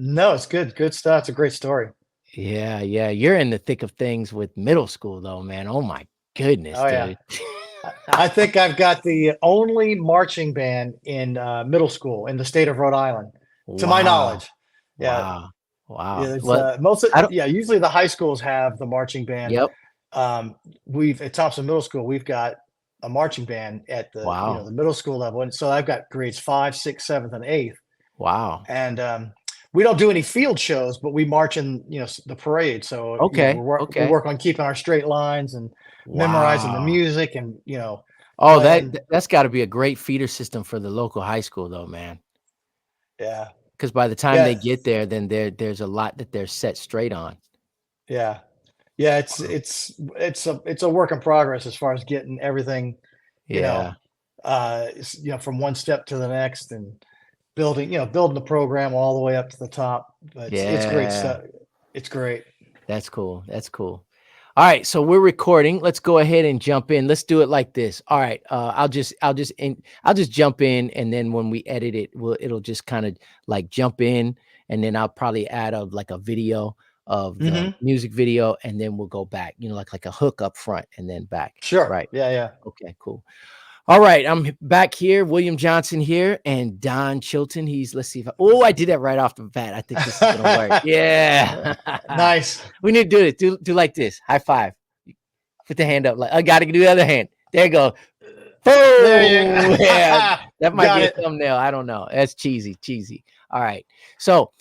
No, it's good. Good stuff. It's a great story. Yeah, yeah. You're in the thick of things with middle school though, man. Oh my goodness, Oh yeah. dude. I think I've got the only marching band in middle school in the state of Rhode Island, to my Wow. knowledge. Yeah, Wow. Wow. yeah. It's Well, most of, I don't yeah. Usually the high schools have the marching band. yep. We've at Thompson Middle School, we've got a marching band at the Wow. the middle school level, and so I've got grades five, six, seventh, and eighth, Wow. and we don't do any field shows, but we march in the parade. So Okay. we Okay. work on keeping our straight lines and memorizing the Wow. music and Oh, playing. that's got to be a great feeder system for the local high school though, man. Yeah, Because by the time yeah, they get there, then there's a lot that they're set straight on. yeah, yeah. Wow. It's a work in progress as far as getting everything, you know, Yeah, from one step to the next and building the program all the way up to the top. But it's great yeah, stuff. It's great. that's cool. That's cool. All right, so we're recording. Let's go ahead and jump in. Let's do it like this. All right, I'll just jump in, and then when we edit it, it'll just kind of like jump in, and then I'll probably add like a video of the Hmm. music video, and then we'll go back. Like a hook up front and then back. Sure. Right. Yeah, yeah. Okay. Cool. All right, I'm back here. William Johnson here, and Don Chilton. Let's see if I did that right off the bat. I think this is gonna work. Yeah, Nice. we need to do this. Do like this. High five. Put the hand up. Like I got to do the other hand. There you go. There you Boom. Yeah, that might got be a it. thumbnail. I don't know. That's cheesy. Cheesy. All right. So,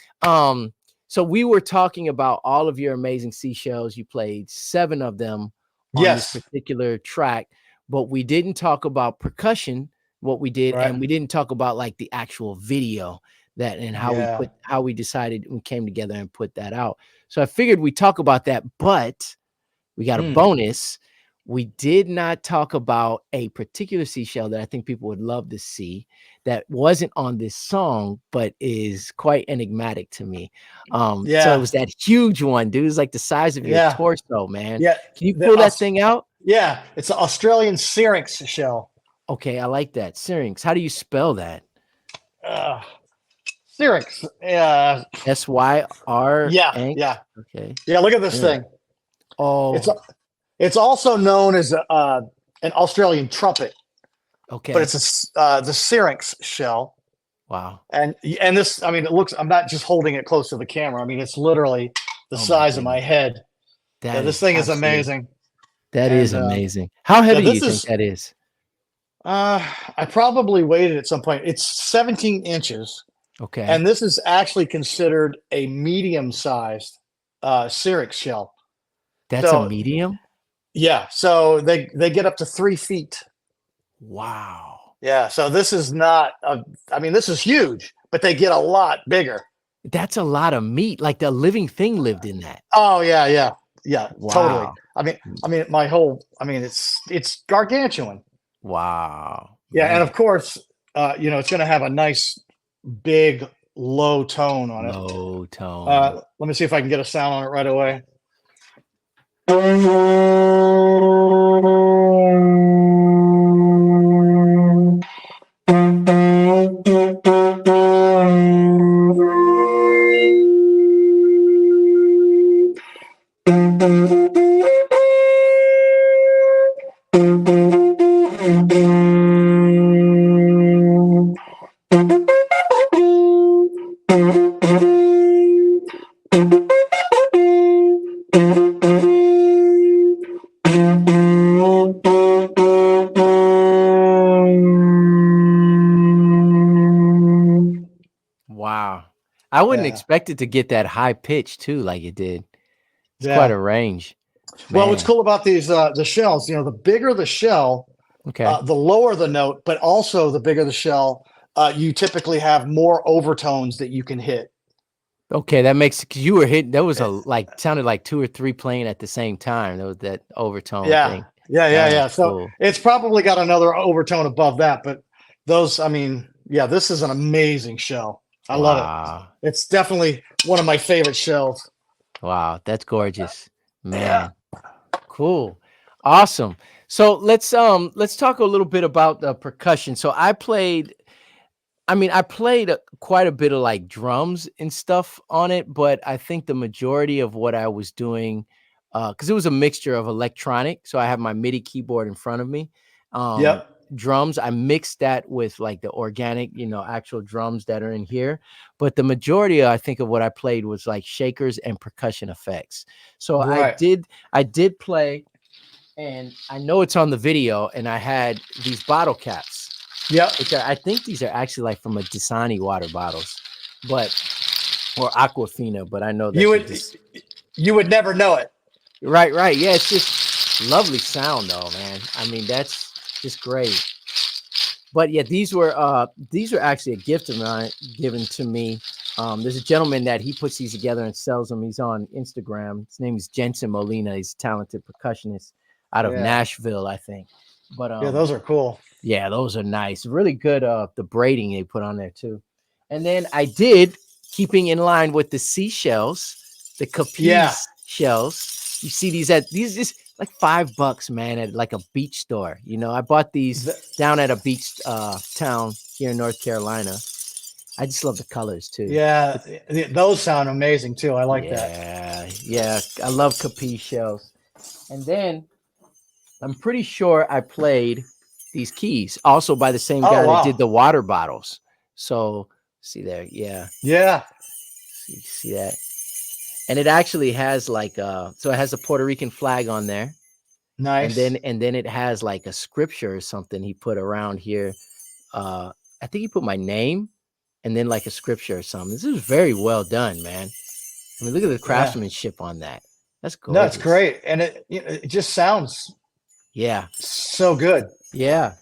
so we were talking about all of your amazing seashells. You played 7 of them on this Yes. particular track, but we didn't talk about percussion, what we did, Right. and we didn't talk about like the actual video that and Yeah. how we decided we came together and put that out. So I figured we talk about that, but we got a Mm. bonus. We did not talk about a particular seashell that I think people would love to see that wasn't on this song, but is quite enigmatic to me. So it Yeah. was that huge one, dude. It's like the size of your Yeah. torso, man. Yeah. Can you The pull that thing out? yeah. It's an Australian syrinx shell. Okay, I like that. Syrinx. How do you spell that? Uh, Syrinx. Yeah. SYR. Yeah. Yeah. Okay. Yeah. Look at this Syrinx. thing. It's Oh, it's also known as an Australian trumpet, but okay. it's the syrinx shell. Wow. And this, I mean, it looks. I'm not just holding it close to the camera. I mean, it's literally the Oh my size of my goodness. head. Yeah, That this is thing is absolutely amazing. that is And amazing. How yeah, heavy do you this think is. that is? I probably weighed it at some point. It's 17 inches, Okay. and this is actually considered a medium-sized syrinx shell. That's a So medium? yeah, so they get up to 3 feet. Wow. Yeah, so this is not a. I mean, this is huge, but they get a lot bigger. That's a lot of meat. Like the living thing lived in that. Oh yeah, yeah, yeah, totally. Wow. I mean, my whole. I mean, it's gargantuan. Wow. Yeah, and of Man. course, it's going to have a nice big low tone on it. Low tone. Let me see if I can get a sound on it right away. Wow. I wouldn't Yeah, expect it to get that high pitch too, like it did. It's quite yeah. a range. Well, what's Man. cool about these the shells? The bigger the shell, Okay. the lower the note, but also the bigger the shell, you typically have more overtones that you can hit. Okay, that makes because you were hitting that was a like sounded like 2 or 3 playing at the same time. There was that overtone Yeah, thing. yeah, yeah, That yeah. is So cool. it's probably got another overtone above that, but I mean, yeah, this is an amazing shell. I love it. Wow. It's definitely one of my favorite shells. Wow, that's gorgeous. Yeah. Man. Cool. Awesome. So let's talk a little bit about the percussion. So I mean, I played quite a bit of like drums and stuff on it, but I think the majority of what I was doing, because it was a mixture of electronic. So I have my MIDI keyboard in front of me. Um, Yep. Drums, I mixed that with like the organic, actual drums that are in here. But the majority, I think, of what I played was like shakers and percussion effects. So Right. I did play, and I know it's on the video, and I had these bottle caps. Yep. Which I think these are actually like from a Dasani water bottles, but or Aquafina, but I know that You would you would never know it. right. Yeah, it's just lovely sound though, man. I mean, that's just great. But yeah, these were actually a gift of mine given to me. There's a gentleman that he puts these together and sells them. He's on Instagram. His name is Jensen Molina. He's a talented percussionist out of Yeah. Nashville, I think. But Yeah, those are cool. yeah, those are nice. Really good. The braiding they put on there too. And then I did, keeping in line with the seashells, the Yeah. Capiz shells. You see these at these just like $5, man, at like a beach store. I bought these The- down at a beach town here in North Carolina. I just love the colors too. yeah, those sound amazing too. I like that. Yeah. I love Capiz shells. And then I'm pretty sure I played these keys also by the same Oh guy that did wow. the water bottles. So see there, yeah, Yeah. see that, and it actually has like so it has a Puerto Rican flag on there, and Nice. then it has like a scripture or something he put around here. I think he put my name, and then like a scripture or something. This is very well done, man. I mean, look at the Yeah. craftsmanship on that. That's No, it's gorgeous. great, and it just sounds Yeah. so good. Yeah,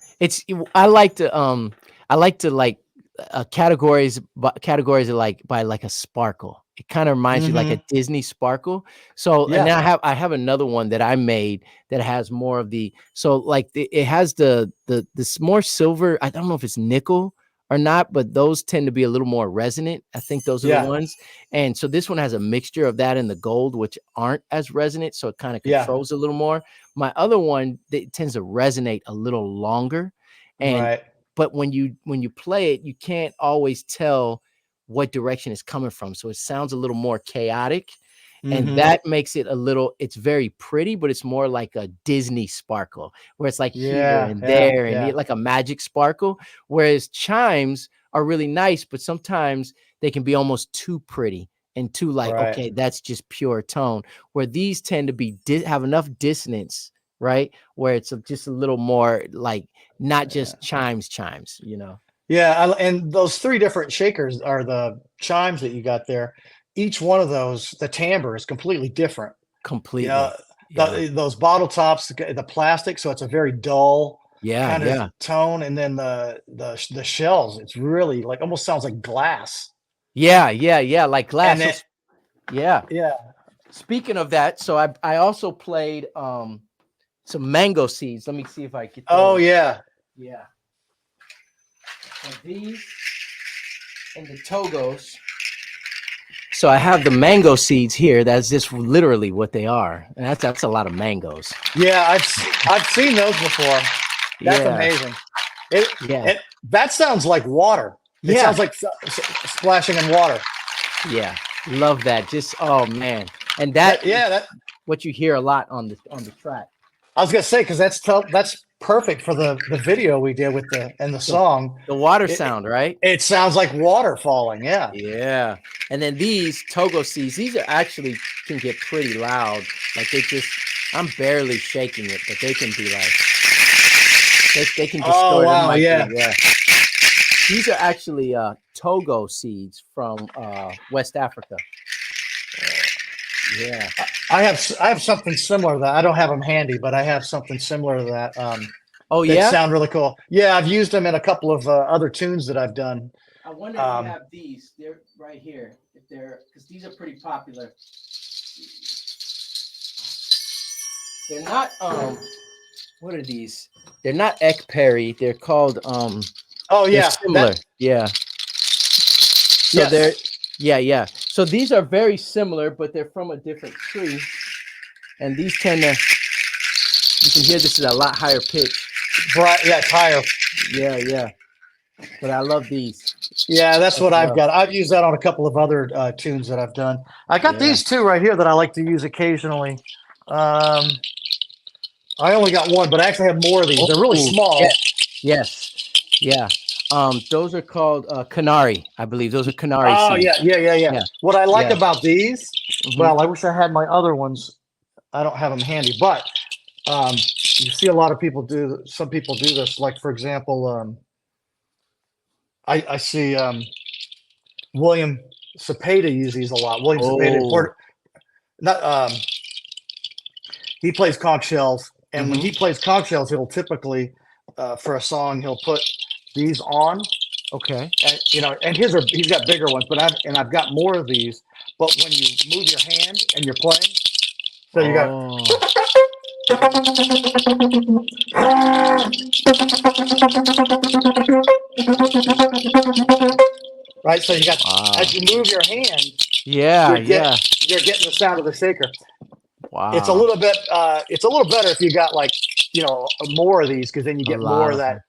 I like to like categories are like by like a sparkle. It kind of reminds you like a Hmm. Disney sparkle. So and Yeah. then I have another one that I made that has more of it has this more silver. I don't know if it's nickel or not, but those tend to be a little more resonant. I think those are the Yeah. ones. And so this one has a mixture of that and the gold, which aren't as resonant. So it kind of Yeah. controls a little more. My other one, it tends to resonate a little longer, and Right. but when you play it, you can't always tell what direction it's coming from. So it sounds a little more chaotic, and Hmm. that makes it it's very pretty, but it's more like a Disney sparkle, where it's like here Yeah. and Yeah. there, and Yeah. like a magic sparkle. Whereas chimes are really nice, but sometimes they can be almost too pretty and too like, Right. okay, that's just pure tone. Where these tend to be have enough dissonance, right? Where it's just a little more like not Yeah. just chimes. Yeah. And those three different shakers are the chimes that you got there. Each one of those, the timbre is completely different. You know, Completely. Yeah. those bottle tops, the plastic, so it's a very dull Yeah. kind of Yeah. tone, and then the shells, it's really like almost sounds like glass. Yeah. Like And glass. So then yeah. yeah. Speaking of that, so I also played some mango seeds. Let me see if I get Oh those. yeah. Yeah. And these and the Togos. So I have the mango seeds here. That's just literally what they are. And that's a lot of mangoes. Yeah, I've seen those before. That's Yeah. amazing. It, Yeah. that sounds like water. It Yeah. sounds like splashing in water. Yeah. Love that. Just oh man. And that Yeah, that what you hear a lot on the track. I was gonna say because that's perfect for the video we did with the song. The water It, sound, right? it sounds like water falling. Yeah. Yeah. And then these Togo seeds, these are actually can get pretty loud. Like I'm barely shaking it, but they can be like they can Oh distort a wow, mic. yeah. Yeah. These are actually Togo seeds from West Africa. Yeah. I have something similar to that. I don't have them handy, but I have something similar to that. Oh That yeah. sound really cool. Yeah, I've used them in a couple of other tunes that I've done. I wonder if you have these. They're right here. If they're because these are pretty popular. They're not what are these? They're not Ek Perry. They're called Oh they're yeah, similar. Yeah. So yes. they're yeah. So these are very similar, but they're from a different tree. And these tend to you can hear this is a lot higher pitch. Bright, yeah, it's higher. Yeah. But I love these. Yeah, that's what I've Well, got. I've used that on a couple of other tunes that I've done. I got yeah. these two right here that I like to use occasionally. Um, I only got one, but I actually have more of these. They're really Oh, small. yeah. Yes. Yeah. Those are called Canary, I believe. Those are Canary Oh seeds. yeah, yeah, yeah, yeah. Yeah. What I like Yeah. about these, Hmm. well, I wish I had my other ones. I don't have them handy, but you see a lot of people do. Some people do this. Like for example, I see William Cepeda use these a lot. William Cepeda, Oh. not he plays conch shells, and when Hmm. he plays conch shells, he'll typically for a song he'll put these on, Okay. and and he's got bigger ones, but I've got more of these. But when you move your hand and you're playing, so you got Oh. right, so you got as Wow. you move your hand, Yeah. you're get Yeah. you're getting the sound of the shaker. It's a Wow. little bit it's a little better if you got like more of these because then you A get lot more of of that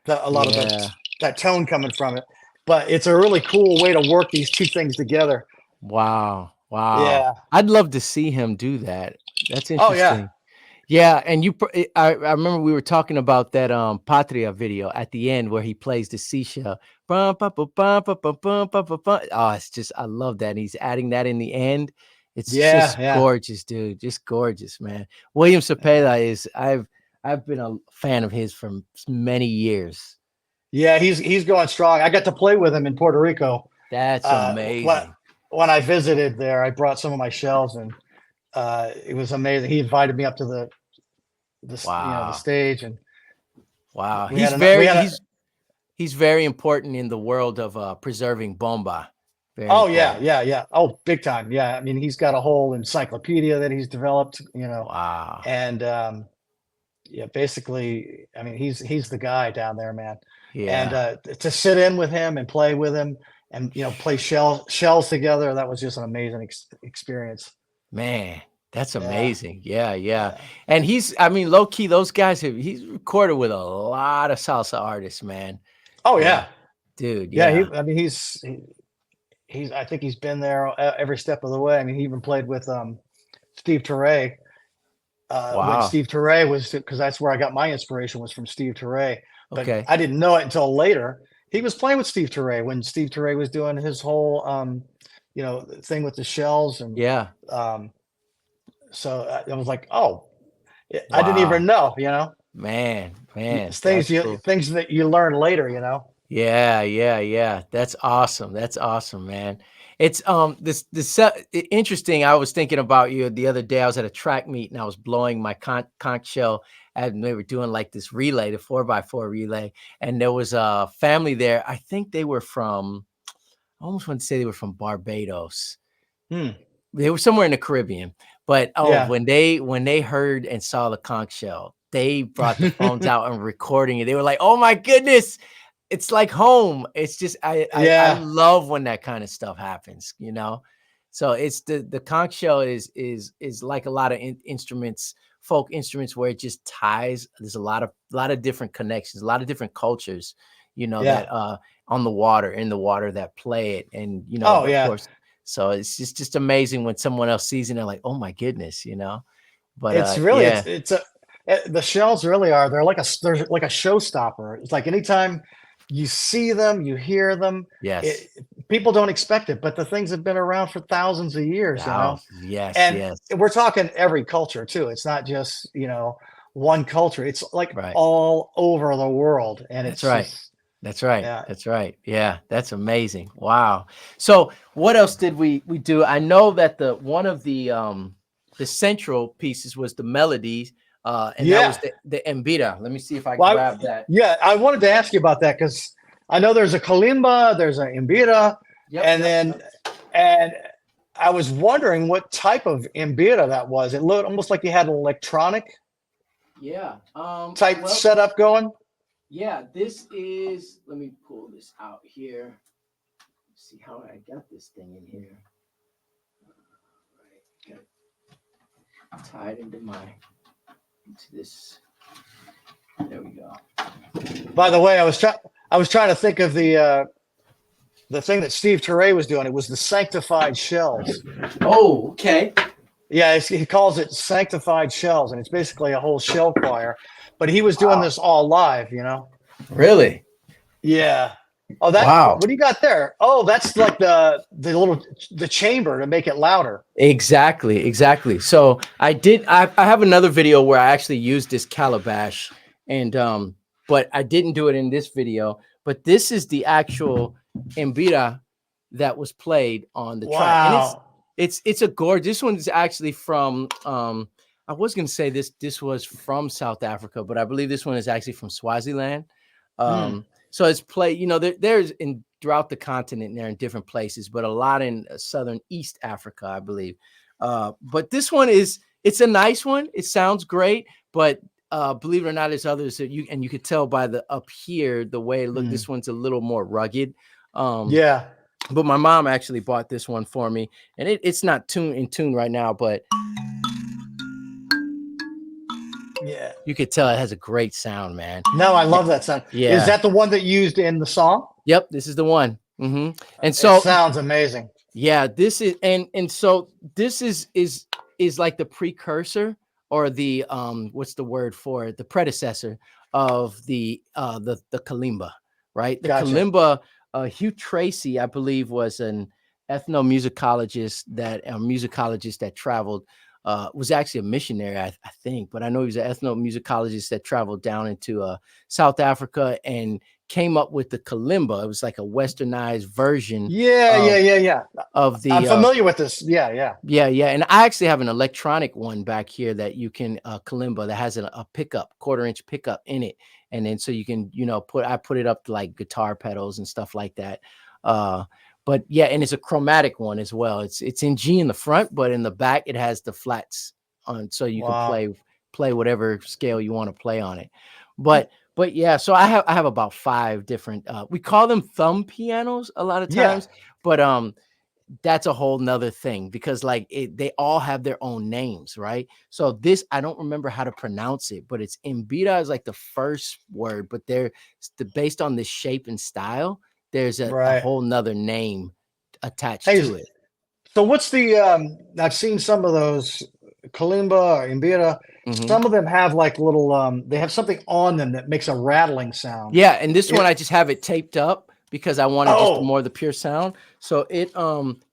them. a lot of Yeah. that tone coming from it. But it's a really cool way to work these two things together. Wow. Wow. Yeah. I'd love to see him do that. That's Oh yeah. interesting. Yeah, and I remember we were talking about that Patria video at the end where he plays the seashell. Bum, bum, bum, bum, bum, bum, bum, bum, bum, bum. Oh, it's just I love that. And he's adding that in the end. It's Yeah. just Yeah. gorgeous, dude. Just gorgeous, man. William Cepeda is I've been a fan of his for many years. Yeah. He's going strong. I got to play with him in Puerto Rico. That's Uh, when amazing. when I visited there, I brought some of my shells, and it was amazing. He invited me up to the Wow. stage, and Wow. we had a we had a He's very important in the world of preserving bomba. Very oh yeah, important. yeah, yeah, oh big time, yeah. I mean, he's got a whole encyclopedia that he's developed, Wow. and yeah, basically, I mean, he's the guy down there, man. And Yeah. to sit in with him and play with him, and play shells together, that was just an amazing experience. Man, that's Yeah, amazing. Yeah, yeah. yeah. And I mean, low key, those guys he's recorded with a lot of salsa artists, man. Oh Yeah, yeah, dude. yeah. Yeah. I mean, he's. I think he's been there every step of the way. I mean, he even played with Steve Turre when Wow. Steve Turre was, because that's where I got my inspiration, was from Steve Turre. But Okay. I didn't know it until later. He was playing with Steve Turre when Steve Turre was doing his whole thing with the shells, and Yeah. um, so I was like, oh, I didn't Wow. even know. Man, man, It's that's cool. things that you learn later. Yeah, yeah, yeah. That's awesome. That's awesome, man. It's interesting. I was thinking about you the other day. I was at a track meet and I was blowing my conch shell, and they were doing like this relay, the 4x4 relay, and there was a family there. I think they were from. I almost want to say they were from Barbados. Hmm. They were somewhere in the Caribbean. But Yeah. when they heard and saw the conch shell, they brought the phones out and recording it. They were like, "Oh my goodness, it's like home." It's just I Yeah. love when that kind of stuff happens. So it's the conch shell is like a lot of instruments, folk instruments, where it just ties. There's a lot of different connections, a lot of different cultures, Yeah. that on in the water that play it, and Oh of yeah. course. So it's just amazing when someone else sees it and they're like, "Oh my goodness." But It's really yeah, the shells really are. They're like a showstopper. It's like anytime you see them, you hear them. yes, It, people don't expect it, but the things have been around for thousands of years. yes, And yes, we're talking every culture too. It's not just one culture. It's like right. all over the world, and That's it's right. just That's right. yeah, That's right. Yeah, that's amazing. Wow. So what else did we do? I know that the central pieces was the melodies, and that was yeah. the Mbira. Let me see if I Well, grab that. yeah, I wanted to ask you about that because I know there's a kalimba, there's a imbira, Yep, and yep, then yep. and I was wondering what type of imbira that was. It looked almost like you had an electronic Yeah. type Well, setup going. yeah, this is, let me pull this out here. See how I got this thing in here. Right. Got it tied into this. There we go. By the way, I was trying to think of the the thing that Steve Turre was doing. It was the sanctified shells. Oh, okay. Yeah, he calls it sanctified shells, and it's basically a whole shell choir. But he was doing Wow. this all live, you know. Really? Yeah. Oh, that Wow. what do you got there? Oh, that's like the chamber to make it louder. Exactly, exactly. So I have another video where I actually used this calabash, and but I didn't do it in this video. But this is the actual Mbira that was played on the track, and Wow. it's a gorgeous. This one's actually from I was gonna say this was from South Africa, but I believe this one is actually from Swaziland. Mm. So it's played, there's in throughout the continent, they're in different places, but a lot in southern East Africa, I believe. But this one it's a nice one. It sounds great, but believe it or not, there's others that you could tell by the up here the way it looked. Mm. This one's a little more rugged. Yeah. But my mom actually bought this one for me, and it's not in tune right now, but Yeah. you could tell it has a great sound, man. No, I love that sound. Yeah. Is that the one that used in the song? Yep, this is the one. And It so sounds amazing. yeah, this is and so this is like the precursor, or the what's the word for it? The predecessor of the kalimba, right? The Gotcha. kalimba, Hugh Tracy, I believe, was an ethnomusicologist that traveled, was actually a missionary, I think, but I know he was an ethnomusicologist that traveled down into South Africa and came up with the kalimba. It was like a westernized version Yeah. of I'm the familiar with this. Yeah. yeah, and I actually have an electronic one back here that you can kalimba that has a pickup, quarter-inch pickup in it, and then so you can put it up to like guitar pedals and stuff like that. But yeah, and it's a chromatic one as well. It's in G in the front, but in the back it has the flats on, so you can Wow. play whatever scale you want to play on it. But yeah, so I have about 5 different, we call them thumb pianos a lot of Yeah. times, but that's a whole nother thing, because like they all have their own names, right? So this, I don't remember how to pronounce it, but it's Mbira is like the first word, but based on the shape and style, there's a Right. whole nother name attached Hey, to it. so what's the I've seen some of those kalimba or imbira. Mhm. Some of them have like little they have something on them that makes a rattling sound. Yeah, and this one It I just have it taped up because I wanted just Oh, more of the pure sound. So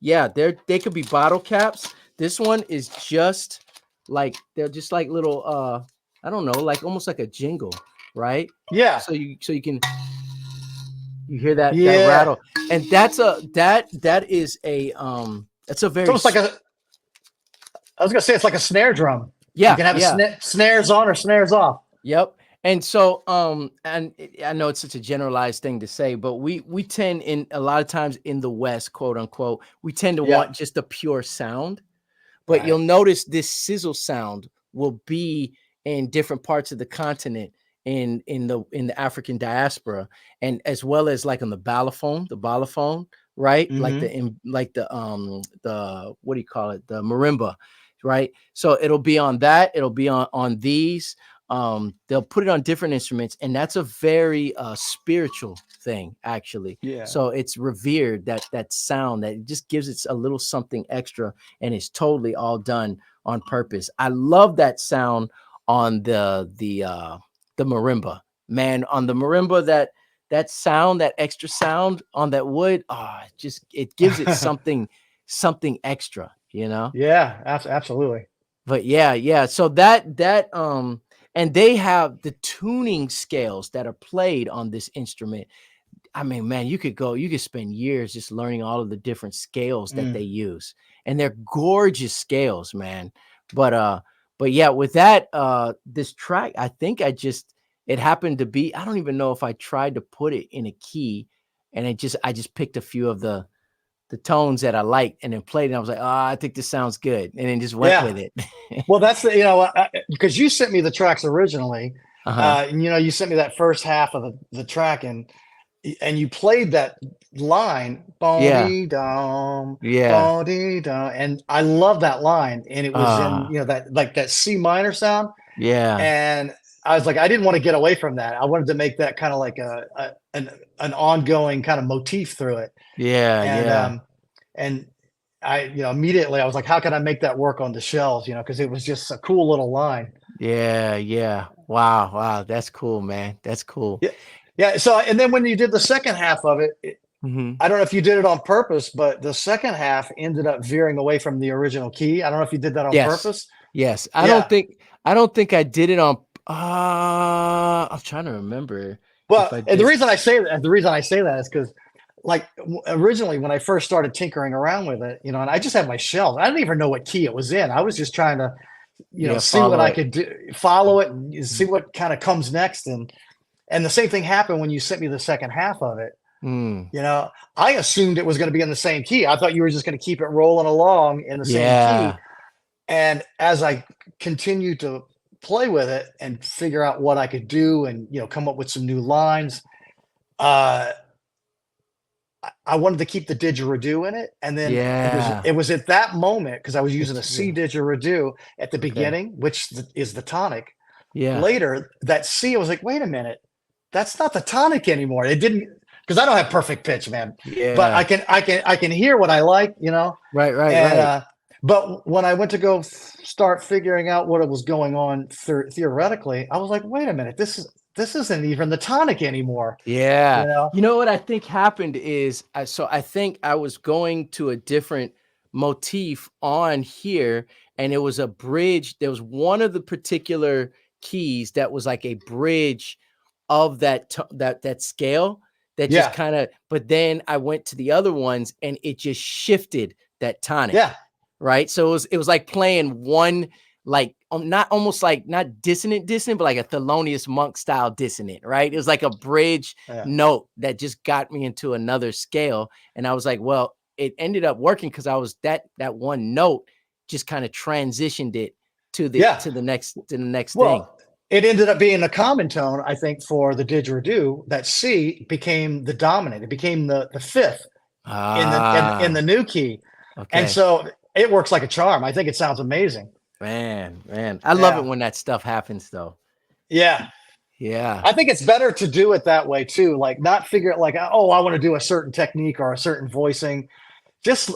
yeah, they could be bottle caps. This one is just like, they're just like little I don't know, like almost like a jingle, right? yeah. So you can, you hear that Yeah. rattle. And that is a that's a So very it's like I was gonna say it's like a snare drum. You yeah, can have a yeah. snares on or snares off. Yep. And so, and I know it's such a generalized thing to say, but we tend, in a lot of times in the West, quote unquote, we tend to Yeah. want just a pure sound. But you'll Right. notice this sizzle sound will be in different parts of the continent, in the African diaspora, and as well as like on the balafon, right? Like Mm-hmm. the what do you call it? The marimba, right? So it'll be on that, it'll be on these. They'll put it on different instruments, and that's a very spiritual thing, actually. Yeah. So it's revered, that sound, that it just gives it a little something extra, and it's totally all done on purpose. I love that sound on the marimba, man. On the marimba, that sound, that extra sound on that wood, it gives it something extra, Yeah, absolutely. but yeah, so that and they have the tuning scales that are played on this instrument. I mean, man, you could spend years just learning all of the different scales that they Mm. use, and they're gorgeous scales, man. But but yeah, with that, this track, I think it happened to be, I don't even know if I tried to put it in a key, and I just picked a few of the tones that I liked and then played it. And I was like, I think this sounds good, and then just went Yeah. with it. Well, that's because you sent me the tracks originally, Uh-huh. and you sent me that first half of the track, and you played that line, Yeah. "Bon-dee dum, Yeah. bon-dee dum," and I love that line, and it was in, Ah, that like that C minor sound, yeah. and I was like, I didn't want to get away from that. I wanted to make that kind of like an ongoing kind of motif through it. Yeah, And yeah, and I, immediately I was like, how can I make that work on the shells? Because it was just a cool little line. yeah, yeah. Wow, wow, that's cool, man. That's cool. Yeah, yeah. So and then when you did the second half of it, Hmm. I don't know if you did it on purpose, but the second half ended up veering away from the original key. I don't know if you did that on Yes, purpose. yes. Yeah. I don't think I did it on. I'm trying to remember if Well, I and the did. reason I say that, is because, like, originally when I first started tinkering around with it, and I just had my shells. I didn't even know what key it was in. I was just trying to, Yeah, see what follow I it. could do, follow it, and see Mhm. what kind of comes next. And the same thing happened when you sent me the second half of it. Mm, I assumed it was going to be in the same key. I thought you were just going to keep it rolling along in the same key. yeah, And as I continued to play with it and figure out what I could do and, come up with some new lines, uh, I wanted to keep the didgeridoo in it. And then yeah. it was at that moment, because I was using It's a C yeah. didgeridoo at the Okay. beginning, which is the tonic. Yeah, Later, that C, I was like, wait a minute, that's not the tonic anymore. It didn't, because I don't have perfect pitch, man. But yeah. I can hear what I like. Right, right, And right. but when I went to go start figuring out what was going on theoretically, I was like, wait a minute, this isn't even the tonic anymore. Yeah. You know? You know what I think happened is I think I was going to a different motif on here, and it was a bridge. There was one of the particular keys that was like a bridge of that scale that just Yeah, kind of, but then I went to the other ones and it just shifted that tonic. yeah, Right? So it was like playing one, like, not almost like not dissonant, but like a Thelonious Monk style dissonant, right? It was like a bridge yeah, note that just got me into another scale. And I was like, well, it ended up working because I was that one note just kind of transitioned it yeah. to the next thing. Well, it ended up being a common tone, I think, for the didgeridoo. That C became the dominant. It became the fifth in Ah, the new key, and okay. so it works like a charm. I think it sounds amazing. Man. I love it Yeah, when that stuff happens though. yeah. Yeah. I think it's better to do it that way too. Like, not figure it like, oh, I want to do a certain technique or a certain voicing. Just,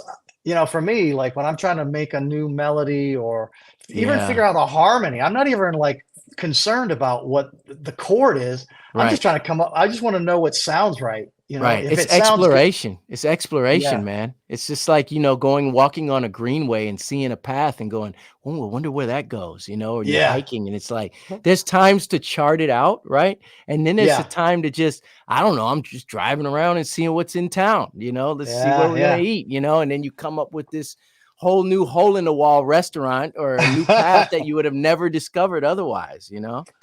for me, like when I'm trying to make a new melody or even Yeah. figure out a harmony, I'm not even like concerned about what the chord is. I'm just Right. trying to come up. I just want to know what sounds right. Right. If It's it sounds good. exploration. It's exploration, Yeah. man. It's just like, going walking on a greenway and seeing a path and going, "Oh, I wonder where that goes," or you're Yeah. hiking and it's like there's times to chart it out, right? And then there's a Yeah. time to just, I don't know, I'm just driving around and seeing what's in town, let's see where Yeah. we're gonna Yeah. eat, and then you come up with this whole new hole in the wall restaurant or a new path that you would have never discovered otherwise.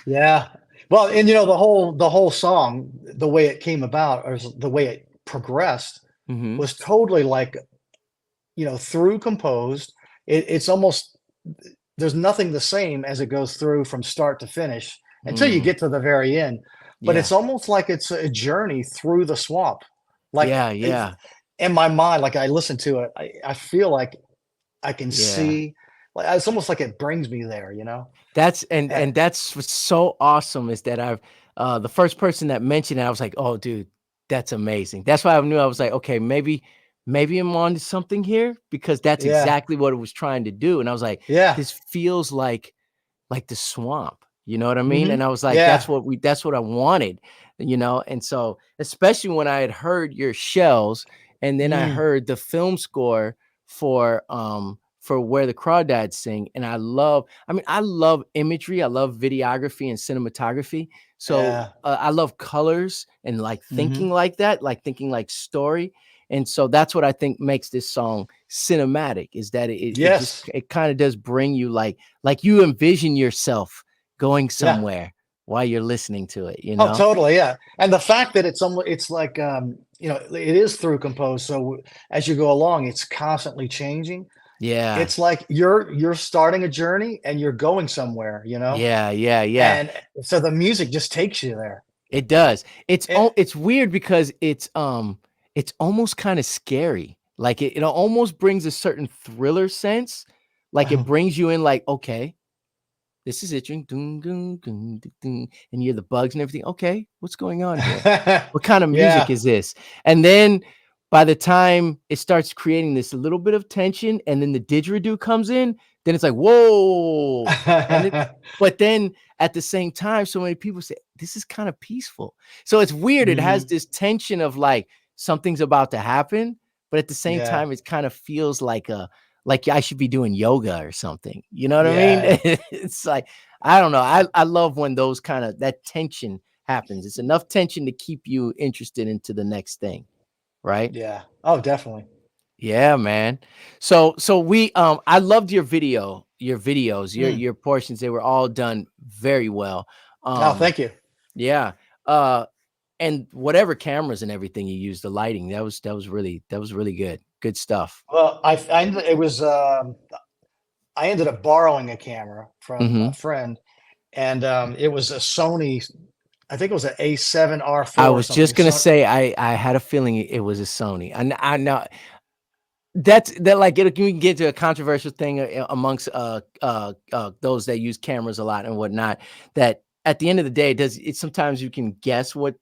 Yeah. Well, and the whole song, the way it came about, or the way it progressed, Hmm. was totally like, through composed. It's almost, there's nothing the same as it goes through from start to finish until you Mm. get to the very end. But Yeah. it's almost like it's a journey through the swamp. Like, Yeah. Yeah. in my mind, like I listen to it, I feel like I can Yeah. see, like it's almost like it brings me there. That's and Eh, and that's what's so awesome is that I've the first person that mentioned it, I was like, "Oh, dude, that's amazing." That's why I knew, I was like, "Okay, maybe I'm on to something here," because that's yeah, exactly what it was trying to do. And I was like, yeah, "This feels like the swamp." You know what I mean? hmm, And I was like, yeah, that's what I wanted. And so, especially when I had heard your shells and then I mm, heard the film score for Where the Crawdads Sing, and I love imagery, I love videography and cinematography. So yeah, I love colors and like hmm, thinking like that, like thinking like story. And so that's what I think makes this song cinematic, is that it just yes, it kind of does bring you like you envision yourself going yeah. somewhere while you're listening to it, you Oh, know? totally, yeah. And the fact that it's like, it is through compose. So as you go along, it's constantly changing. Yeah. It's like you're starting a journey and you're going somewhere. Yeah, yeah, yeah. And so the music just takes you there. It does. Eh, It's weird because it's almost kind of scary. Like it almost brings a certain thriller sense. Like it brings you in like, okay, This is it. Dun, dun, dun, dun, dun, dun, and you hear the bugs and everything. Okay, what's going on here? What kind of music Yeah. is this? And then by the time it starts creating this little bit of tension, and then the didgeridoo comes in, then it's like, whoa. And it, but then at the same time, so many people say this is kind of peaceful. So it's weird. It has Mhm. this tension of like something's about to happen, but at the same Yeah. time, it kind of feels like I should be doing yoga or something. You know what I mean? Yeah. It's like, I don't know. I love when those kind of that tension happens. It's enough tension to keep you interested into the next thing, right? Yeah. Oh, definitely. Yeah, man. So we I loved your videos, Mm. your portions. They were all done very well. Oh, Um thank you. yeah. Uh and whatever cameras and everything you used, the lighting, that was really good. Good stuff. Well, it was, I ended up borrowing a camera from a Mhm. friend, and, it was a Sony. I think it was an A7R4 I or was something. just gonna So say I had a feeling it was a Sony. And I know that like it we can get to a controversial thing amongst those that use cameras a lot and whatnot. That at the end of the day, it sometimes you can guess what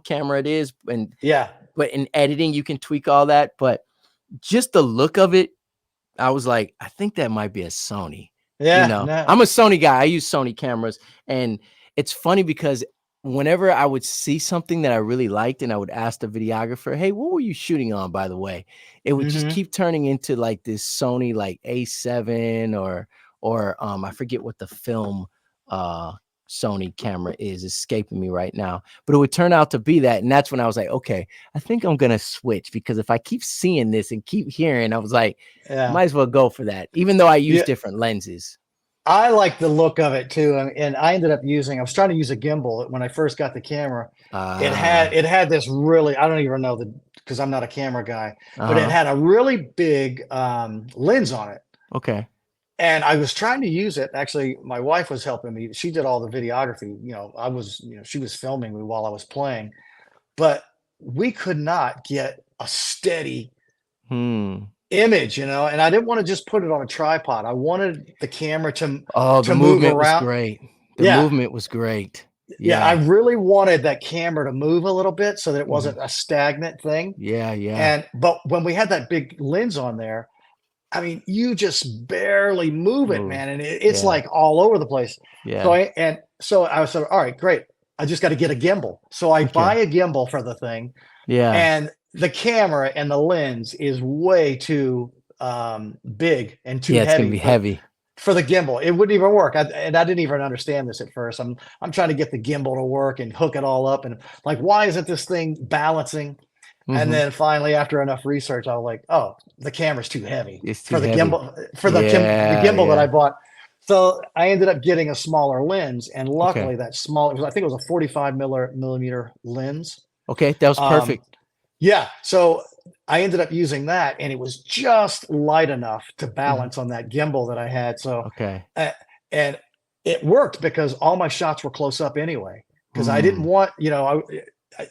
camera it is, and yeah. but in editing you can tweak all that. But just the look of it, I was like, I think that might be a Sony. You Yeah, know, no. I'm a Sony guy. I use Sony cameras. And it's funny because whenever I would see something that I really liked and I would ask the videographer, hey, what were you shooting on, by the way? It would just Mhm. keep turning into like this Sony like A7 or I forget what the film uh Sony camera is escaping me right now, but it would turn out to be that. And that's when I was like, okay, I think I'm gonna switch, because if I keep seeing this and keep hearing, I was like, Yeah. might as well go for that, even though I use Yeah. different lenses. I like the look of it too, and I ended up using I was trying to use a gimbal when I first got the camera. Ah, It had this really I don't even know the because I'm not a camera guy, but it uh-huh. had a really big, lens on it, Okay. and I was trying to use it. Actually, my wife was helping me. She did all the videography. She was filming me while I was playing, but we could not get a steady Hmm. image, and I didn't wanna just put it on a tripod. I wanted the camera Oh, the to move movement was around. great. The Yeah. movement was great. Yeah, I Yeah. really wanted that camera to move a little bit so that it Mhm. wasn't a stagnant thing, Yeah, yeah. and but when we had that big lens on there, I mean, you just barely move it, Move. man, and it's, Yeah, like, all over the place. yeah. So I said, "Alright, great. I just gotta get a gimbal." So I buy Okay. a gimbal for the thing, Yeah. and the camera and the lens is way too, big and too Yeah, it's gonna heavy be heavy. for the gimbal. It wouldn't even work. I didn't even understand this at first. I'm trying to get the gimbal to work and hook it all up, and like, why isn't this thing balancing? And Mhm. then finally, after enough research, I was like, oh, the camera's too heavy It's too for the heavy. gimbal the Yeah, gimbal that I yeah. bought. So I ended up getting a smaller lens, and Okay. luckily that small I think it was a 45 millimeter lens. Okay, that was Um, perfect. yeah, so I ended up using that, and it was just light enough to Mhm. balance on that gimbal that I had, so, Okay. uh, and it worked because all my shots were close up anyway. Because I didn't Mm. want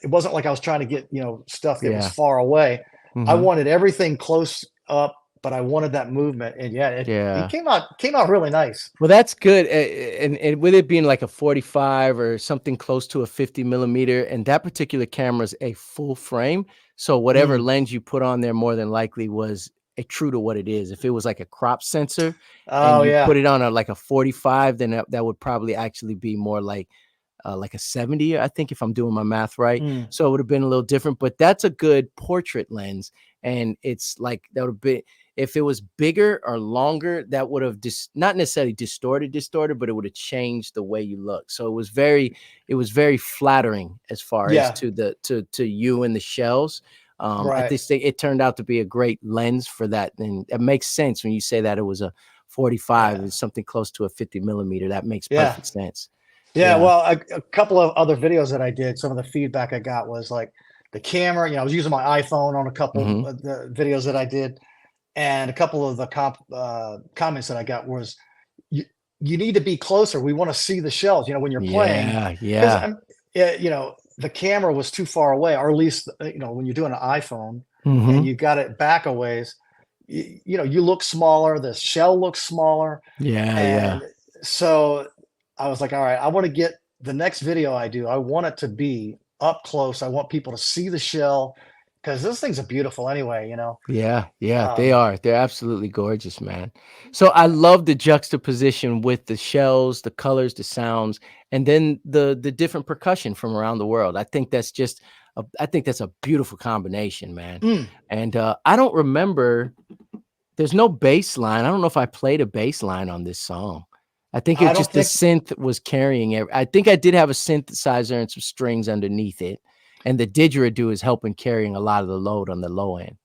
it wasn't like I was trying to get, stuff that was Yeah. far away. I Mhm. wanted everything close up, but I wanted that movement, and yeah, it Yeah. came out really nice. Well, that's good, and with it being like a 45 or something close to a 50 millimeter, and that particular camera is a full frame, so whatever Mm. lens you put on there more than likely was true to what it is. If it was like a crop sensor and Oh, you yeah. put it on like a 45, then that would probably actually be more like a 70, I think, if I'm doing my math right. Mm. So it would have been a little different, but that's a good portrait lens. And it's like that would be, if it was bigger or longer, that would have not necessarily distorted, but it would have changed the way you look. So it was very flattering as far as Yeah. to to you and the shells. I Right. just think it turned out to be a great lens for that. And it makes sense when you say that it was a 45, Yeah. it's something close to a 50 millimeter. That makes Yeah. perfect sense. Yeah, Yeah. well, a couple of other videos that I did, some of the feedback I got was like the camera, I was using my iPhone on a couple Mhm. of the videos that I did, and a couple of the comments that I got was, you, you need to be closer. We want to see the shells, when you're playing, Yeah, because yeah. the camera was too far away, or at least, when you're doing an iPhone and Mhm. you got it back a ways, you look smaller, the shell looks smaller, Yeah, yeah. and so. I was like, all right, I want to get the next video I do. I want it to be up close. I want people to see the shell because those things are beautiful anyway, you know. Yeah, yeah, they Um, are. They're absolutely gorgeous, man. So I love the juxtaposition with the shells, the colors, the sounds, and then the different percussion from around the world. I think that's just I think that's a beautiful combination, man. mm, And I don't remember there's no bass line. I don't know if I played a bass line on this song. I think I it don't just the think, synth was carrying it. I think I did have a synthesizer and some strings underneath it, and the didgeridoo is helping carrying a lot of the load on the low end.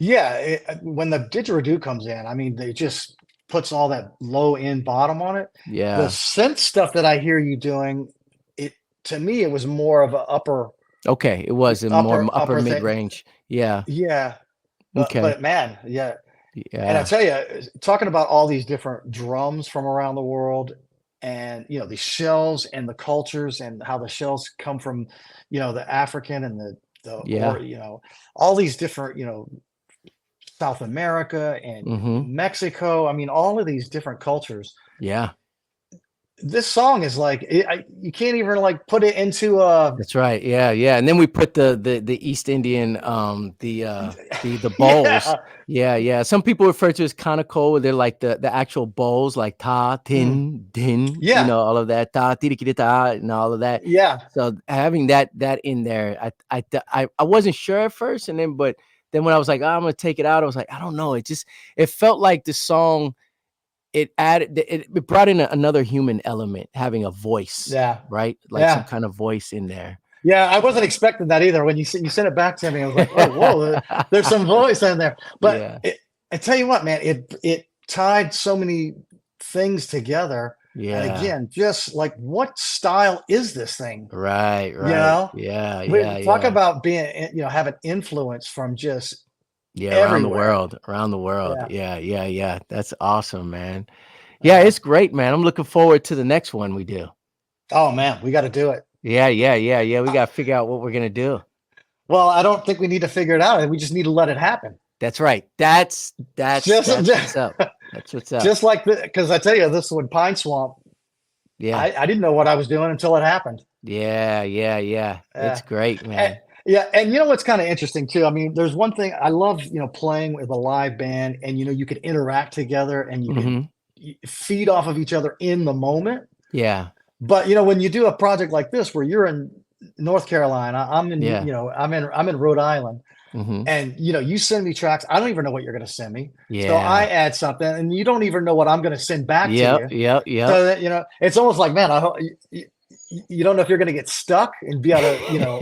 yeah, when the didgeridoo comes in, I mean, they just puts all that low end bottom on it. The Yeah. synth stuff that I hear you doing, it to me, it was more of a Okay, it was a more upper upper thing. mid-range. Yeah. Yeah, Okay. but man, yeah. And I Yeah. tell you, talking about all these different drums from around the world and, you know, these shells and the cultures and how the shells come from, you know, the African and or, Yeah. you know, all these different, you know, South America and Mhm. Mexico. I mean, all of these different cultures. Yeah. This song is like, you can't even like put it into a, That's right. Yeah, yeah, and then we put the East Indian, the bowls. yeah. Yeah, yeah. Some people refer to as cool. They're like the actual bowls, like ta, Mm, tin, din, you yeah. know, all of that, ta, tiri, ta, and all of that. Yeah. So having that in there, I wasn't sure at first, and then when I was like, "Oh, I'm gonna take it out," I was like, I don't know. It felt like the song it brought in another human element, having a voice, Yeah. right? Like some Yeah. kind of voice in there. Yeah, I wasn't expecting that either. When you sent it back to me, I was like, "Oh, whoa, there's some voice in there." But Yeah, I tell you what, man, it tied so many things together. And yeah. again, just like what style is this thing? Right, You right. know, Yeah, we yeah, talk yeah. about being, you know, having influence from just Yeah, everywhere. around the world. Yeah. Yeah, yeah, yeah. That's awesome, man. Yeah, Uh, it's great, man. I'm looking forward to the next one we do. oh man, we got to do it. Yeah, yeah, yeah, yeah. We Uh, gotta figure out what we're gonna do. well, I don't think we need to figure it out. We just need to let it happen. That's right. Just, That's what's up. That's what's up. just like the, because I tell you, this one, Pine Swamp. Yeah. I didn't know what I was doing until it happened. Yeah, yeah, yeah. It's Yeah. great, And, man. yeah, and you know what's kind of interesting too? I mean, there's one thing I love, you know, playing with a live band and you know, you could interact together and you could Mhm. feed off of each other in the moment. Yeah. But you know, when you do a project like this where you're in North Carolina, I'm in, Yeah. you know, I'm in Rhode Island Mhm. and you know, you send me tracks, I don't even know what you're going to send me. So I Yeah. add something and you don't even know what I'm going to send back to Yep, you. yep, yep. So that, you know, it's almost like, man, I hope you don't know if you're going to get stuck and be able to, you know,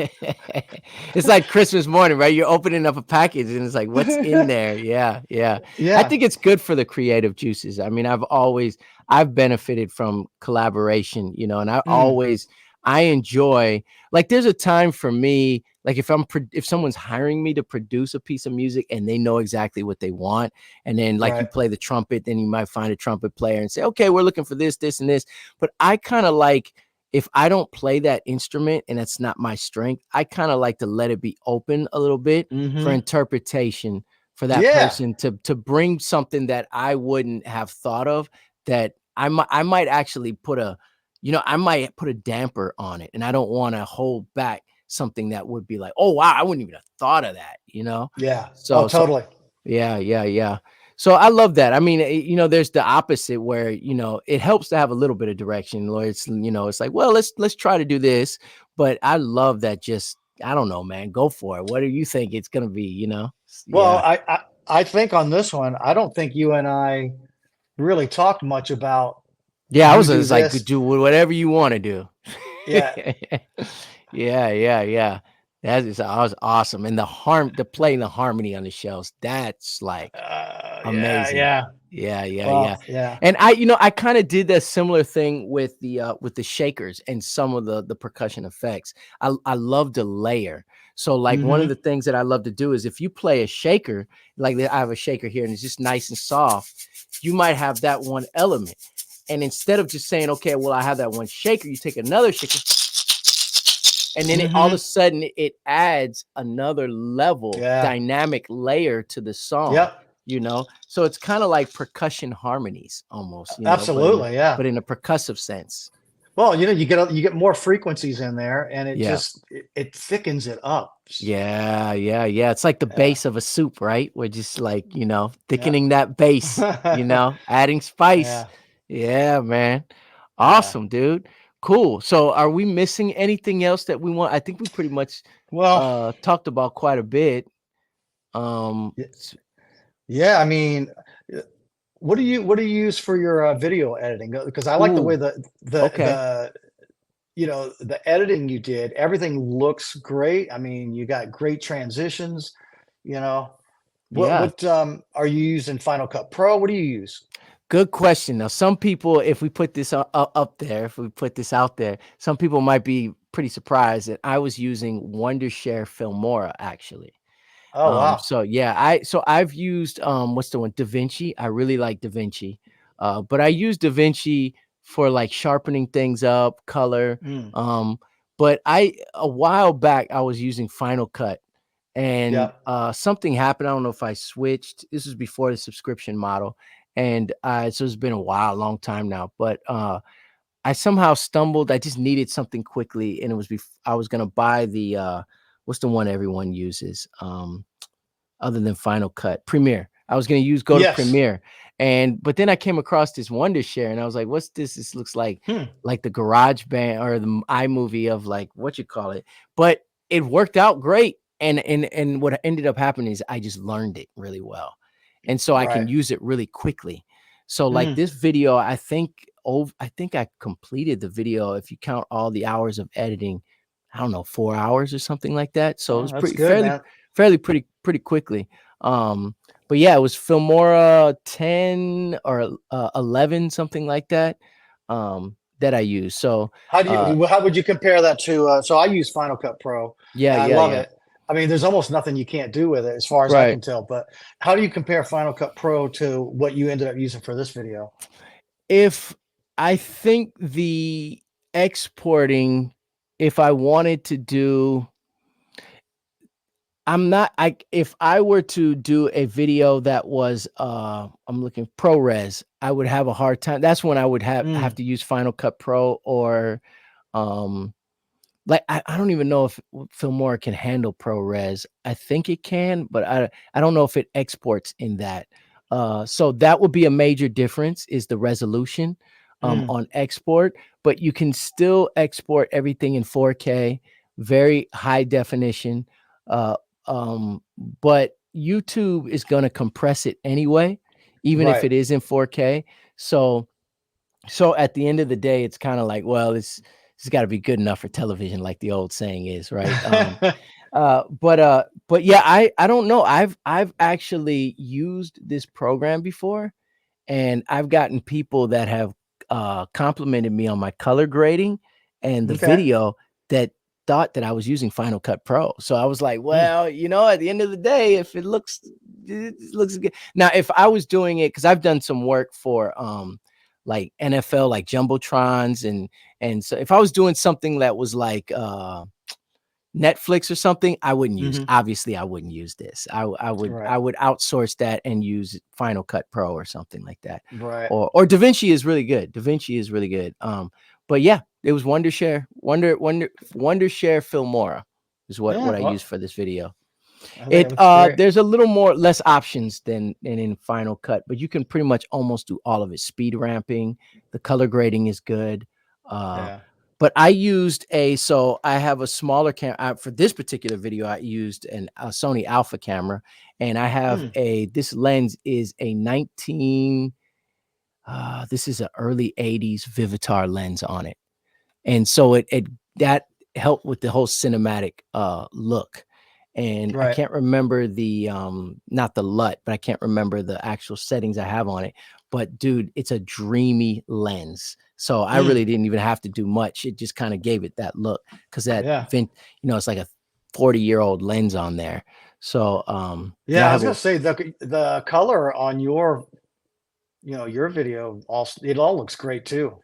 It's like Christmas morning, right? You're opening up a package and it's like, what's in there? Yeah, yeah. I yeah. think it's good for the creative juices. I mean, I've benefited from collaboration, you know, and Mm, I enjoy like there's a time for me, like if someone's hiring me to produce a piece of music and they know exactly what they want, and then like you right. play the trumpet, then you might find a trumpet player and say, okay, we're looking for this and this. But I kind of like if I don't play that instrument and it's not my strength, I kind of like to let it be open a little bit for Mhm. interpretation for that Yeah. person to bring something that I wouldn't have thought of that I might actually put a I might put a damper on it and I don't want to hold back something that would be like, oh wow, I wouldn't even have thought of that, you know? Yeah. Oh, So totally. yeah, yeah, yeah. So I love that. I mean, there's the opposite where, it helps to have a little bit of direction. Or it's like, well, let's try to do this. But I love that just I don't know, man. Go for it. What do you think it's gonna be, you know? Well, Yeah. I think on this one, I don't think you and I really talked much about Yeah, I you was do just like, this. do whatever you want to do. Yeah. Yeah, yeah, yeah. That was awesome. And the playing the harmony on the shells, that's like Yeah, amazing. yeah. Yeah, yeah, yeah. Well, yeah. And I kind of did that similar thing with the shakers and some of the percussion effects. I love to layer. So like one of Mhm. the things that I love to do is if you play a shaker, like I have a shaker here and it's just nice and soft, you might have that one element. And instead of just saying, okay, well, I have that one shaker, you take another shaker and then all of a Mhm. sudden it adds another level Yeah. dynamic layer to the song, Yep. so it's kind of like percussion harmonies almost, but Absolutely, yeah. in a percussive sense. Well, you get more frequencies in there, and Yeah. it thickens it up. Yeah, yeah, yeah. It's like the Yeah, base of a soup, right? We're just like, yeah, thickening that base, adding spice. yeah. Yeah, man. Yeah. Awesome, dude. Cool. So are we missing anything else that we want? I think we pretty much Well, talked about quite a bit. y- S- yeah. I mean, uh, what do you use for your video editing? Because I like the way Ooh, okay. the editing you did. Everything looks great. I mean, you got great transitions. You know, Yeah. what are you using Final Cut Pro? What do you use? Good question. Now, some people, if we put this up there, if we put this out there, some people might be pretty surprised that I was using Wondershare Filmora actually. Oh wow. So yeah, I've used what's the one? DaVinci. I really like DaVinci. But I use DaVinci for like sharpening things up, color. Mm, But I a while back I was using Final Cut and yeah. something happened. I don't know if I switched. This was before the subscription model. And so it's been a while, a long time now. But I somehow stumbled. I just needed something quickly, and it was I was gonna buy the what's the one everyone uses? Other than Final Cut, Premiere. I was gonna go to Yes. Premiere, but then I came across this Wondershare, and I was like, "What's this? This looks Hmm. like the Garage Band or the iMovie of like what you call it." But it worked out great, and what ended up happening is I just learned it really well, and so I can Right. use it really quickly. So like Mm. this video, I think I completed the video if you count all the hours of editing. I don't know, 4 hours or something like that. So it Oh, was that's pretty good, man. fairly pretty quickly. But yeah, it was Filmora 10 or 11, something like that. That I use. So How would you compare that to? So I use Final Cut Pro, yeah, and I yeah, love yeah. it. I mean, there's almost nothing you can't do with it, as far as I Right. can tell. But how do you compare Final Cut Pro to what you ended up using for this video? If I think the exporting, if I wanted to do I'm not I if I were to do a video that was I'm looking ProRes, I would have a hard time. That's when I would have Mm, to use Final Cut Pro or um like I don't even know if Filmora can handle ProRes. I think it can, but I don't know if it exports in that. So that would be a major difference is the resolution mm, on export, but you can still export everything in 4K, very high definition. Uh, um, but YouTube is going to compress it anyway, even if right. it is in 4K. So at the end of the day, it's kind of like, well, it's got to be good enough for television, like the old saying is, right? But yeah, I don't know. I've actually used this program before, and I've gotten people that have complimented me on my color grading and the Okay. video that thought that I was using Final Cut Pro. So I was like, Mm, well, at the end of the day, if it looks good. Now, if I was doing it, because I've done some work for like NFL, like jumbotrons, and so if I was doing something that was like Netflix or something, I wouldn't use. hmm. Obviously, I wouldn't use this. Right. I would outsource that and use Final Cut Pro or something like that. Right. Or DaVinci is really good. DaVinci is really good. But yeah, it was Wondershare Filmora is what Yeah. I used Well, for this video. I think it looks great. There's a little more less options than in Final Cut, but you can pretty much almost do all of it. Speed ramping, the color grading is good. Uh, Yeah. but I used so I have a smaller camera for this particular video. I used a Sony Alpha camera, and I have Mm, this lens is a 19. This is an early 80s Vivitar lens on it, and so it that helped with the whole cinematic look. And I right. can't remember the not the LUT, but I can't remember the actual settings I have on it. But dude, it's a dreamy lens. So I Mm, really didn't even have to do much. It just kind of gave it that look because yeah. it's like a 40-year-old lens on there. So yeah, Yeah. I I have was a gonna say the color on your video also it all looks great too.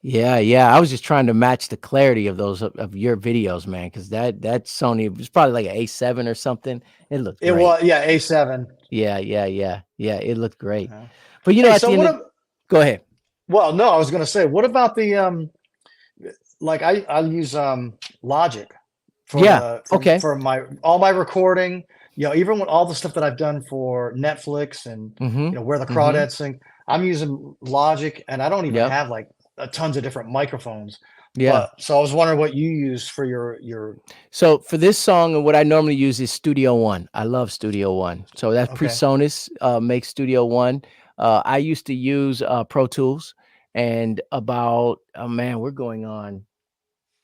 yeah, yeah. I was just trying to match the clarity of those of your videos, man, because that Sony was probably like an A7 or something. It looked It great. was, yeah, A7. Yeah, yeah, yeah, yeah. It looked great. Uh-huh. But Hey, at so the end of go ahead. Well, no, I was gonna say, what about the like I use Logic for Yeah. the Okay. for my all my recording, even with all the stuff that I've done for Netflix and Mm-hmm. where the Mm-hmm. crawdads sing, I'm using Logic and I don't even Yep. have like tons of different microphones. Yeah. But so I was wondering what you use for your So for this song, and what I normally use is Studio One. I love Studio One. So that's okay, PreSonus makes Studio One. I used to use Pro Tools, and about oh man, we're going on.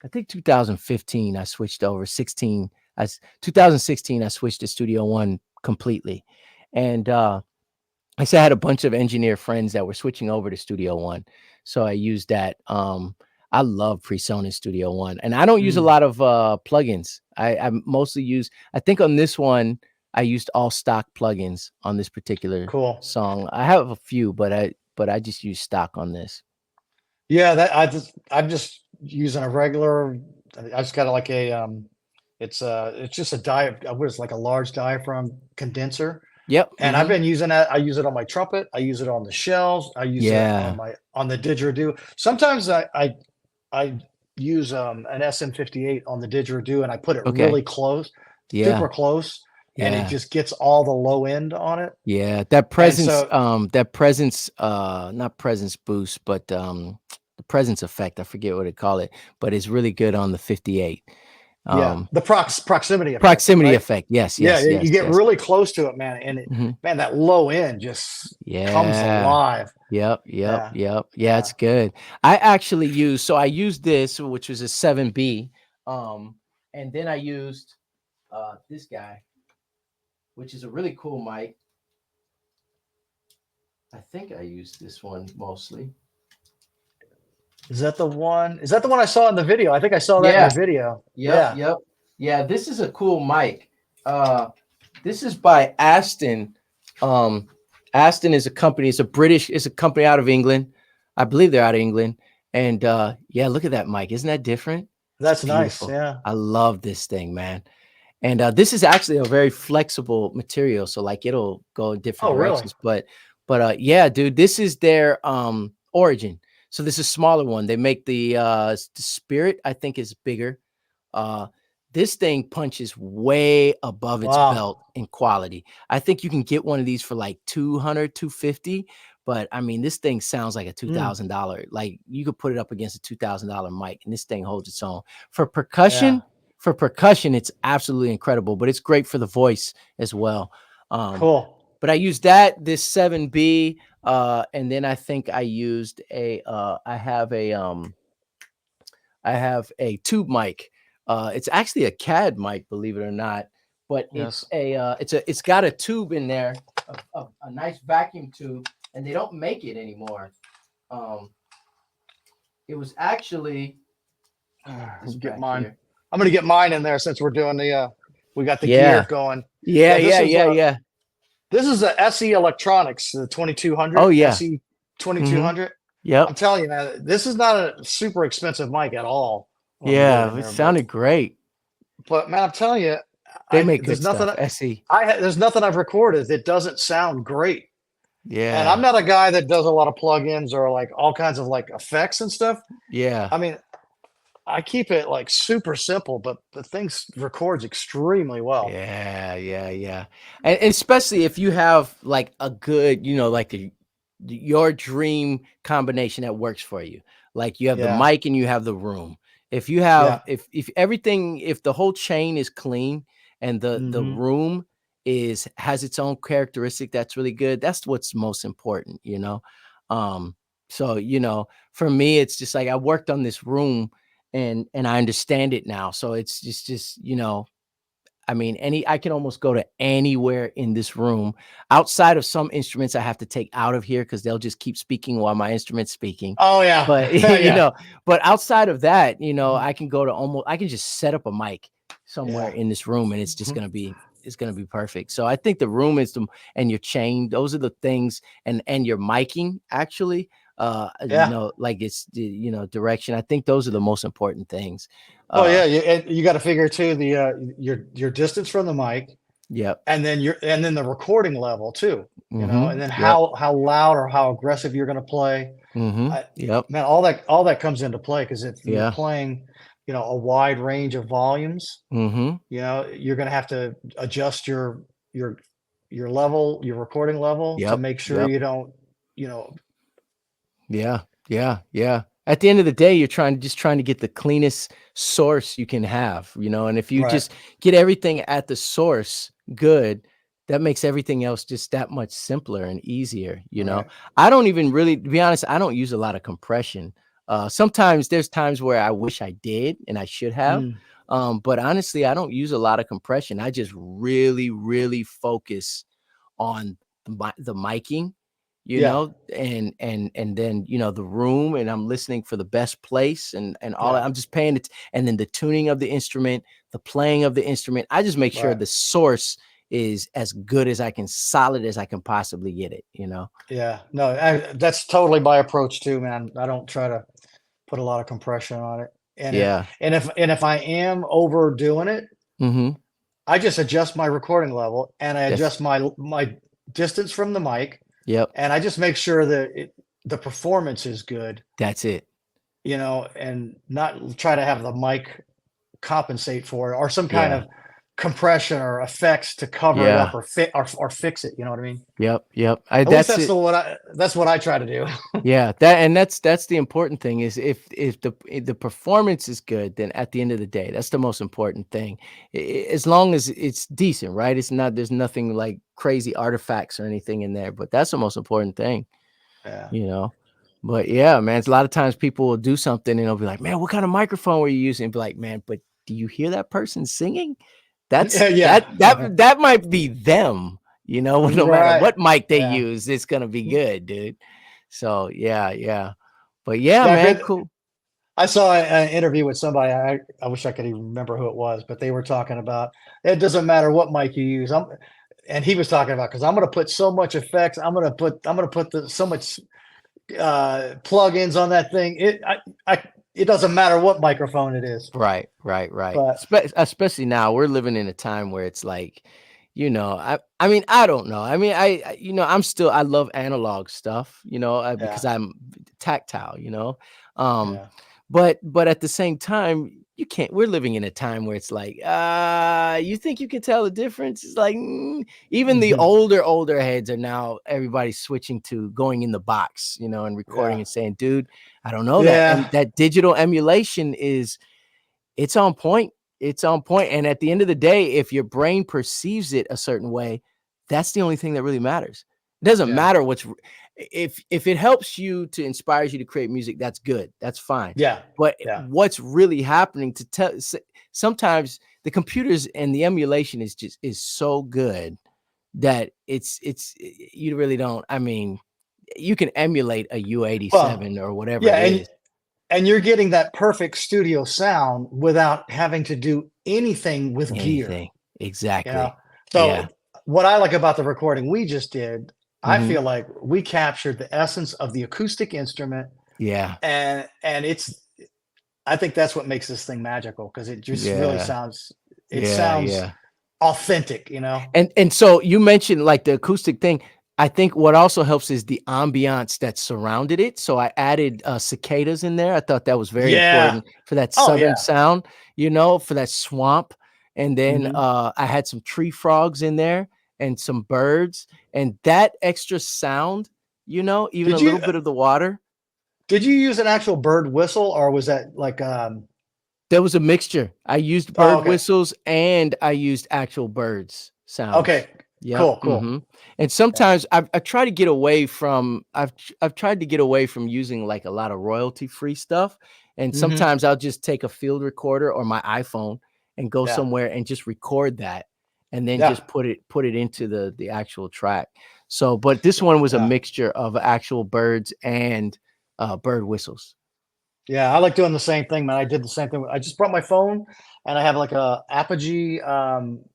I think 2015. I switched over. 16. 2016. I switched to Studio One completely, and I said I had a bunch of engineer friends that were switching over to Studio One, so I used that. I love PreSonus Studio One, and I don't use a mm, lot of plugins. I mostly use. I think on this one, I used all stock plugins on this particular cool. song. I have a few, but I just use stock on this. Yeah, that I'm just using a regular. I just got like a it's just a what is it, like a large diaphragm condenser. Yep. And I've Hmm. been using that. I use it on my trumpet. I use it on the shells. I use it Yeah. on the didgeridoo. Sometimes I use an SM58 on the didgeridoo, and I put it Okay. really close, Yeah. super close, and it Yeah. just gets all the low end on it. Yeah. And so, That presence, not presence boost, but the presence effect. I forget what they call it, but it's really good on the 58. yeah, Um, the proximity effect, Proximity right? effect. Yes, Yeah, yes, yeah, yes, you get yes. really close to it, man, and Mhm. man, that low end just comes Yeah. alive. Yep, yep, Yeah, yep. Yeah, yeah, it's good. I used this, which was a 7B. And then I used this guy, which is a really cool mic. I think I used this one mostly. is that the one? Is that the one I saw in the video? I think I saw that in Yeah. your video. Yep, Yeah, yep. Yeah, this is a cool mic. Uh this is by Aston. Um Aston is a company, it's a company out of England. I believe they're out of England. And yeah, look at that mic. Isn't that different? It's that's nice. beautiful. Yeah. I love this thing, man. And this is actually a very flexible material, so like it'll go in different Oh, really? directions. But yeah, dude, this is their origin. So this is a smaller one. They make the Spirit, I think, is bigger. uh, this thing punches way above its Wow. belt in quality. I think you can get one of these for like 200, 250. But I mean, this thing sounds like a Mm, $2,000. Like you could put it up against a $2,000 mic, and this thing holds its own. For yeah. percussion, for percussion, it's absolutely incredible, but it's great for the voice as well. Um, Cool. but I used this 7B, and then I think I used I have a tube mic. It's actually a CAD mic, believe it or not, but Yes. it's got a tube in there, a nice vacuum tube, and they don't make it anymore. Um, it was actually, let me get this Get back mine. here. I'm gonna get mine in there since we're doing the we got the gear Yeah, going. yeah, Yeah, yeah, yeah, yeah. this is a SE Electronics, the Oh 2200, yeah. SE Mm-hmm. 2200. I'm Yep. telling you, man, this is not a super expensive mic at all. What I'm doing Yeah, it here, sounded great. but man, I'm telling you, They I make good there's nothing stuff. SE. there's nothing I've recorded that doesn't sound great. And I'm Yeah, not a guy that does a lot of plugins or like all kinds of like effects and stuff. yeah. I mean, I keep it like super simple, but the thing records extremely well. Yeah, yeah, yeah. And especially if you have like a good, like your dream combination that works for you. Like you have the Yeah. mic and you have the room. If you Yeah. have if the whole chain is clean and the Hmm. room is has its own characteristic that's really good, that's what's most important. Um so for me it's just like I worked on this room and I understand it now. So it's just I mean, I can almost go to anywhere in this room outside of some instruments I have to take out of here because they'll just keep speaking while my instrument's speaking. Oh yeah. But Yeah. but outside of that, Mhm. I can I can just set up a mic somewhere Yeah. in this room and it's just Mhm. gonna be perfect. So I think the room is and your chain, those are the things, and your miking actually, Yeah. like it's the direction. I think those are the most important things. Well, Uh yeah, and you got to figure too the your distance from the mic, yep. and then the recording level too, and Mm-hmm. then Yep. how loud or how aggressive you're going to play. Mhm. I, Yep. man, all that comes into play because if you're Yeah. playing, a wide range of volumes, Mhm. you're gonna have to adjust your level, your recording level to Yep. make sure Yep. you don't, you know, Yeah, yeah, yeah. At the end of the day, you're trying to get the cleanest source you can have, and if you right, just get everything at the source good, that makes everything else just that much simpler and easier. right. I don't even really, to be honest, I don't use a lot of compression. Sometimes there's times where I wish I did and I should have. Mm, But honestly, I don't use a lot of compression. I just really, really focus on the miking, yeah, and then the room, and I'm listening for the best place and all that. yeah, I'm just paying it, and then the tuning of the instrument, the playing of the instrument. I just make sure right. the source is as good as I can, solid as I can possibly get it. Yeah, no, that's totally my approach too, man. I don't try to put a lot of compression on it, and if Yeah. and if I am overdoing it, Mm-hmm. I just adjust my recording level and I That's adjust my distance from the mic, Yep. and I just make sure that the performance is good, That's it. and not try to have the mic compensate for it or some kind Yeah. of compression or effects to cover it up Yeah. or fit or fix it. You know what I mean? Yep. Yep. I At least That's it. that's what I try to do. Yeah, that's the important thing is if the performance is good, then at the end of the day, that's the most important thing. As long as it's decent, right? It's not There's nothing like crazy artifacts or anything in there, but that's the most important thing, Yeah. you know. But yeah, man, it's a lot of times people will do something and they'll be like, "Man, what kind of microphone were you using?" And be like, "Man, but do you hear that person singing? That's Yeah. that might be them, no matter Right. what mic they Yeah. use, it's gonna be good, dude." So yeah, yeah. But yeah, Yeah, man, 'cause cool. I saw an interview with somebody. I wish I could even remember who it was, but they were talking about it doesn't matter what mic you use. And he was talking about because I'm going to put so much effects. I'm going to put so much plugins on that thing. It doesn't matter what microphone it is. Right, right, right. But Especially now, we're living in a time where it's like, I mean, I don't know. I mean, I love analog stuff, yeah, because I'm tactile, Um, yeah, but at the same time, we're living in a time where it's like, you think you can tell the difference? It's like, even the hmm, older heads are now, everybody's switching to going in the box, and recording yeah, and saying, dude, I don't know that. And yeah. that digital emulation it's on point. It's on point. And at the end of the day, if your brain perceives it a certain way, that's the only thing that really matters. It doesn't Yeah, matter if it helps you, to inspires you to create music, that's good. That's fine. yeah, But yeah. what's really happening, sometimes the computers and the emulation is so good that you really don't. I mean, you can emulate a Well, U87 or whatever yeah, it is. and you're getting that perfect studio sound without having to do anything with gear. Anything. You know, Exactly. Yeah. so what I like about the recording we just did, I Mhm. feel like we captured the essence of the acoustic instrument, Yeah. and I think that's what makes this thing magical because it just really Yeah. sounds Yeah. authentic. And so you mentioned like the acoustic thing. I think what also helps is the ambiance that surrounded it. So I added cicadas in there. I thought that was very Yeah. important for that Oh southern yeah. sound, for that swamp. And then Mhm. I had some tree frogs in there and some birds, and that extra sound, even a Did little you bit of the water. did you use an actual bird whistle or was that like There was a mixture. I used oh bird okay. whistles and I used actual birds sounds. Okay. Yep, Cool. mhm, and Yeah. sometimes I've tried to get away from I've tried to get away from using, like, a lot of royalty-free stuff, and Mhm. sometimes I'll just take a field recorder or my iPhone and go Yeah. somewhere and just record that, and then Yeah. just put it into the actual track. So, but this one was a Yeah. mixture of actual birds and, bird whistles. Yeah, I like doing the same thing, man. I did the same thing. I just brought my phone and I have like a Apogee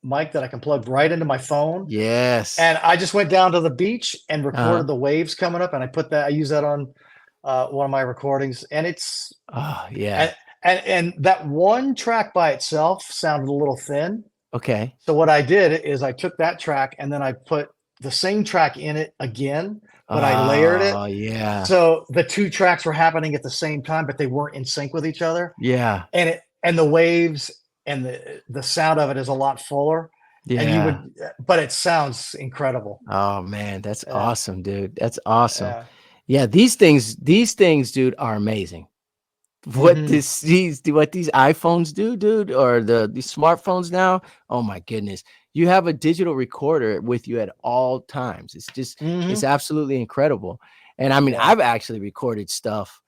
mic that I can plug right into my phone. Yes. And I just went down to the beach and Uh-huh. recorded the waves coming up, and I use that on one of my recordings. And it's Oh, yeah. and and that one track by itself sounded a little thin. Okay. So what I did is I took that track and then I put the same track in it again, but I layered it. Oh, yeah. So the 2 tracks were happening at the same time, but they weren't in sync with each other. Yeah. And the waves and the sound of it is a lot fuller. And you Yeah. would but it sounds incredible. Oh, man, that's Yeah, awesome, dude. That's awesome. yeah. Yeah, these things, dude, are amazing. Mhm. What these iPhones do, dude, or these smartphones now. Oh my goodness. You have a digital recorder with you at all times. It's Mhm. absolutely incredible. And I mean, Yeah. I've actually recorded stuff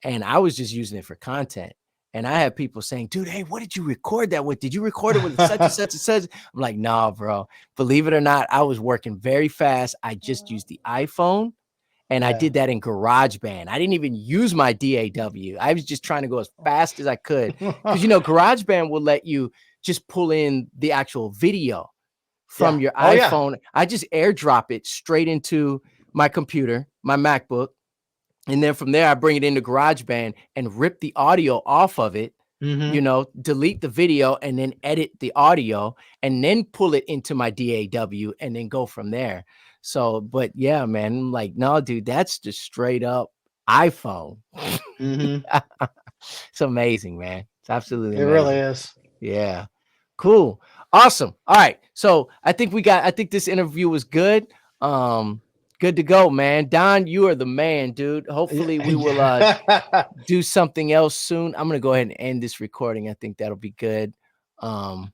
and I was just using it for content. And I had people saying, dude, hey, what did you record that with? Did you record it with such and such and such? I'm like, nah, bro. Believe it or not, I was working very fast. I just used the iPhone and I Yeah. did that in GarageBand. I didn't even use my DAW. I was just trying to go as fast as I could. Because GarageBand will let you just pull in the actual video Yeah. from your Oh, yeah. iPhone. I just airdrop it straight into my computer, my MacBook. And then from there, I bring it into GarageBand and rip the audio off of it, Mhm. delete the video and then edit the audio and then pull it into my DAW and then go from there. So, but yeah, man, I'm like, no, dude, that's just straight up iPhone. Mhm. It's amazing, man. It's absolutely It really amazing. is. Yeah. Cool. Awesome. All right. So I think this interview was good. Um, good to go, man. Don, you are the man, dude. Yeah, Hopefully we will yeah. do something else soon. I'm gonna go ahead and end this recording. I think that'll be good. Um,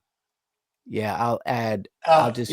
yeah, I'll Yeah, just